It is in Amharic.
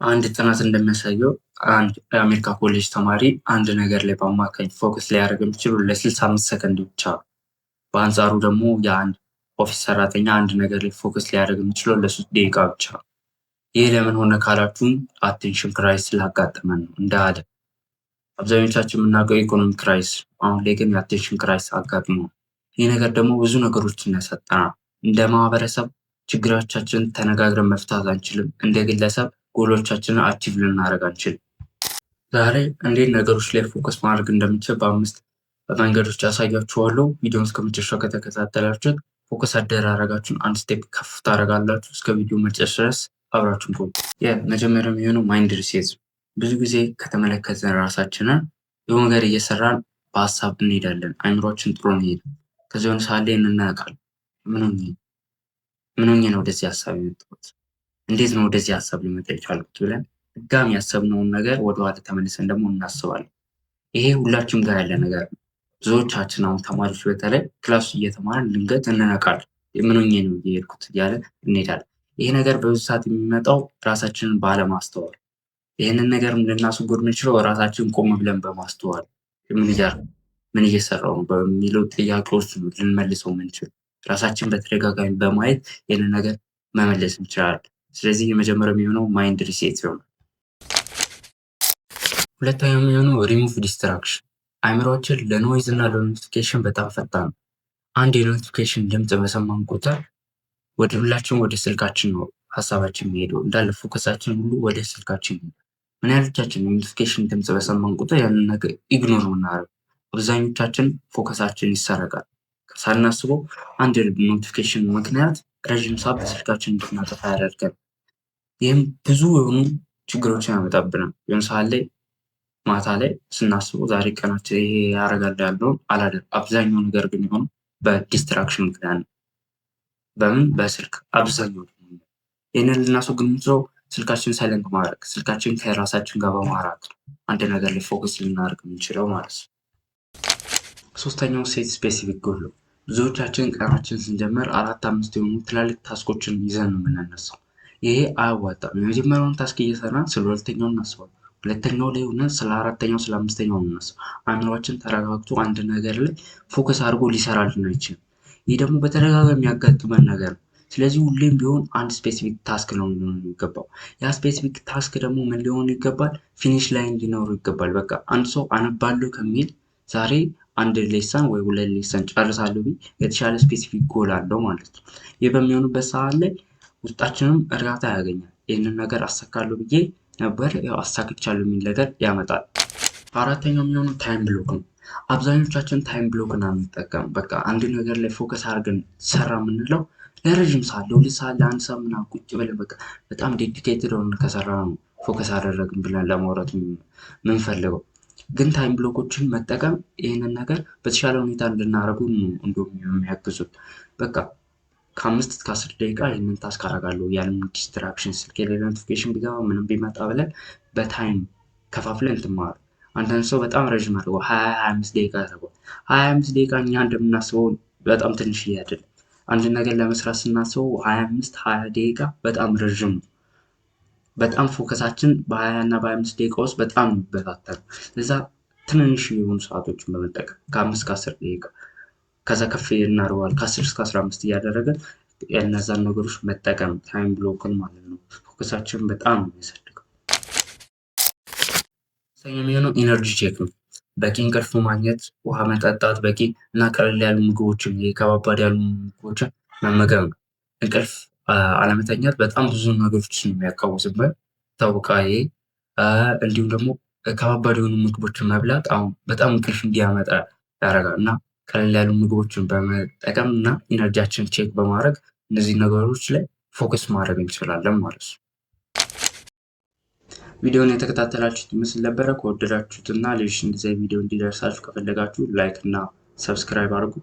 አንድ ጥናት እንደሚያሳየው አንድ የአሜሪካ ኮሌጅ ተማሪ አንድ ነገር ላይ በአማካኝ ፎከስ ሊያደርግ የሚችለው ለ65 ሰከንድ ብቻ ነው። በአንጻሩ ደግሞ የአንድ ኦፊስ ሰራተኛ አንድ ነገር ላይ ፎከስ ሊያደርግ የሚችለው ለ3 ደቂቃ ብቻ ነው። ይህ ለምን ሆነ ካላችሁም አቴንሽን ክራይሲስ ስላጋጠመን ነው። እንደ ዓለም አብዛኞቻችን የምናውቀው የኢኮኖሚ ክራይሲስ፣ አሁን ላይ ግን የአቴንሽን ክራይሲስ አጋጥሞናል። ይህ ነገር ደግሞ ብዙ ነገሮችን ያሳጣናል። እንደ ማህበረሰብ ችግሮቻችንን ተነጋግረን መፍታት አንችልም። እንደ ግለሰብ ጎሎቻችንን አቺቭ ልናደርግ አንችልም። ዛሬ እንዴት ነገሮች ላይ ፎከስ ማድረግ እንደምንችል በ5 መንገዶች ያሳያችኋለሁ። ቪዲዮውን እስከ መጨረሻው ከተከታተላችሁት ፎከስ አደራረጋችሁን አንድ ስቴፕ ከፍ ታደርጋላችሁ። እስከ ቪዲዮ መጨረሻ ድረስ አብራችሁን ቆዩ። የመጀመሪያው የሚሆነው ማይንድ ሪሴት። ብዙ ጊዜ ከተመለከተን ራሳችንን የሆነ ነገር እየሰራን በሀሳብ እንሄዳለን። አይምሯችን ጥሩ ነው ይሄዳል። ከዚህ የሆነ ሰዓት ላይ እንነቃለን። ምን ሆኜ ነው ወደዚህ ሀሳብ የመጣሁት? እንዴት ነው ወደዚህ ሀሳብ ሊመጣ የቻልኩት ብለን ድጋሚ ያሰብነውን ነገር ወደኋላ ተመልሰን ደግሞ እናስባለን። ይሄ ሁላችንም ጋር ያለ ነገር ነው። ብዙዎቻችን አሁን ተማሪዎች በተለይ ክላስ እየተማርን ድንገት እንነቃለን። ምን ሆኜ ነው እየሄድኩት እያለ እንሄዳለን። ይሄ ነገር በብዙ ሰዓት የሚመጣው ራሳችንን ባለማስተዋል። ይህንን ነገር ልናስወግድ የምንችለው ራሳችን ቆም ብለን በማስተዋል ምን እየሰራው ነው በሚለው ጥያቄዎች ነው ልንመልሰው የምንችል። ራሳችን በተደጋጋሚ በማየት ይህንን ነገር መመለስ እንችላለን። ስለዚህ የመጀመሪያው የሚሆነው ማይንድ ሪሴት ይሆናል። ሁለተኛው የሚሆነው ሪሙቭ ዲስትራክሽን። አእምሮአችን ለኖይዝ እና ለኖቲፊኬሽን በጣም ፈጣን ነው። አንድ የኖቲፊኬሽን ድምፅ በሰማን ቁጥር ሁላችን ወደ ስልካችን ነው ሀሳባችን የሚሄደው። እንዳለ ፎከሳችን ሁሉ ወደ ስልካችን ነው። ምን ያህሎቻችን የኖቲፊኬሽን ድምፅ በሰማን ቁጥር ያንን ነገር ኢግኖር የምናደርገው? አብዛኞቻችን ፎከሳችን ይሰረቃል። ሳናስበው አንድ ኖቲፊኬሽን ምክንያት ረዥም ሰዓት በስልካችን እንድናጠፋ ያደርጋል። ይህም ብዙ የሆኑ ችግሮችን ያመጣብናል። የሆነ ሰዓት ላይ ማታ ላይ ስናስበው ዛሬ ቀናችን ይሄ ያደርጋል ያለውን አላደርግም። አብዛኛው ነገር ግን የሆነው በዲስትራክሽን ምክንያት ነው። በምን? በስልክ አብዛኛው። ይህንን ልናስወግድ የምንችለው ስልካችን ሳይለንት ማድረግ፣ ስልካችን ከራሳችን ጋር በማራቅ አንድ ነገር ላይ ፎከስ ልናደርግ የምንችለው ማለት ነው። ሶስተኛው ሴት ስፔሲፊክ ጎል ነው። ብዙዎቻችን ቀናችን ስንጀምር 4-5 የሆኑ ትላልቅ ታስኮችን ይዘን ነው የምንነሳው። ይሄ አያዋጣም። የመጀመሪያውን ታስክ እየሰራን ስለ ሁለተኛው እናስባለን። ሁለተኛው ላይ ሆነ ስለ አራተኛው ስለ አምስተኛው እናስብ። አእምሯችን ተረጋግቶ አንድ ነገር ላይ ፎከስ አድርጎ ሊሰራልን አይችልም። ይህ ደግሞ በተደጋጋሚ የሚያጋጥመን ነገር ነው። ስለዚህ ሁሌም ቢሆን አንድ ስፔሲፊክ ታስክ ነው ሊሆን የሚገባው። ያ ስፔሲፊክ ታስክ ደግሞ ምን ሊሆን ይገባል? ፊኒሽ ላይን ሊኖሩ ይገባል። በቃ አንድ ሰው አነባለሁ ከሚል ዛሬ አንድ ሌሰን ወይ 2 ሌሰን ጨርሳለሁ ቢል የተሻለ ስፔሲፊክ ጎል አለው ማለት ነው። ይህ በሚሆንበት ሰዓት ላይ ውስጣችንም እርጋታ ያገኛል። ይህንን ነገር አሳካለሁ ብዬ ነበር፣ ያው አሳክቻለሁ የሚል ነገር ያመጣል። አራተኛው የሚሆነው ታይም ብሎክ ነው። አብዛኞቻችን ታይም ብሎክን አንጠቀም። በቃ አንድ ነገር ላይ ፎከስ አድርገን ሰራ የምንለው ለረዥም ሰዓት ለ2 ሰዓት ለ1 ሰዓት ምናምን ቁጭ ብለን በቃ በጣም ዴዲኬትድ ሆነን ከሰራ ነው ፎከስ አደረግን ብለን ለማውራት የምንፈልገው። ግን ታይም ብሎኮችን መጠቀም ይህንን ነገር በተሻለ ሁኔታ እንድናደርጉ እንዲሁም የሚያግዙት። በቃ ከ5 እስከ 10 ደቂቃ ይህንን ታስክ አደርጋለሁ ያለምንም ዲስትራክሽን፣ ስልክ የሌለ ኖቲፊኬሽን ቢገባ ምንም ቢመጣ ብለን በታይም ከፋፍለን ትማሩ። አንዳንድ ሰው በጣም ረዥም አድርገው 20-25 ደቂቃ ያደርገዋል። 25 ደቂቃ እኛ እንደምናስበው በጣም ትንሽዬ አይደለም። አንድ ነገር ለመስራት ስናስበው 25-20 ደቂቃ በጣም ረዥም ነው። በጣም ፎከሳችን በ20 እና በ25 ደቂቃ ውስጥ በጣም ይበታተናል። ለዛ ትንንሽ የሆኑ ሰዓቶችን በመጠቀም ከ5 እስከ 10 ደቂቃ ከዛ ከፍ እናደርገዋለን ከ10 እስከ 15 እያደረገን እነዛን ነገሮች መጠቀም ታይም ብሎክን ማለት ነው። ፎከሳችን በጣም ነው የሚያሳድገው። የሚሆነው ኢነርጂ ቼክ ነው። በቂ እንቅልፍ ማግኘት፣ ውሃ መጠጣት፣ በቂ እና ቀለል ያሉ ምግቦችን ከባባድ ያሉ ምግቦችን መመገብ ነው። እንቅልፍ አለመተኛት በጣም ብዙ ነገሮችን የሚያቃውስበት ይታወቃል። እንዲሁም ደግሞ ከባባድ የሆኑ ምግቦችን መብላት አሁን በጣም እንቅልፍ እንዲያመጣ ያደርጋል እና ቀለል ያሉ ምግቦችን በመጠቀም እና ኢነርጂያችን ቼክ በማድረግ እነዚህ ነገሮች ላይ ፎከስ ማድረግ እንችላለን ማለት ነው። ቪዲዮውን የተከታተላችሁት ይመስል ነበረ። ከወደዳችሁትና ሌሎች እንደዚህ ቪዲዮ እንዲደርሳችሁ ከፈለጋችሁ ላይክ እና ሰብስክራይብ አድርጉ።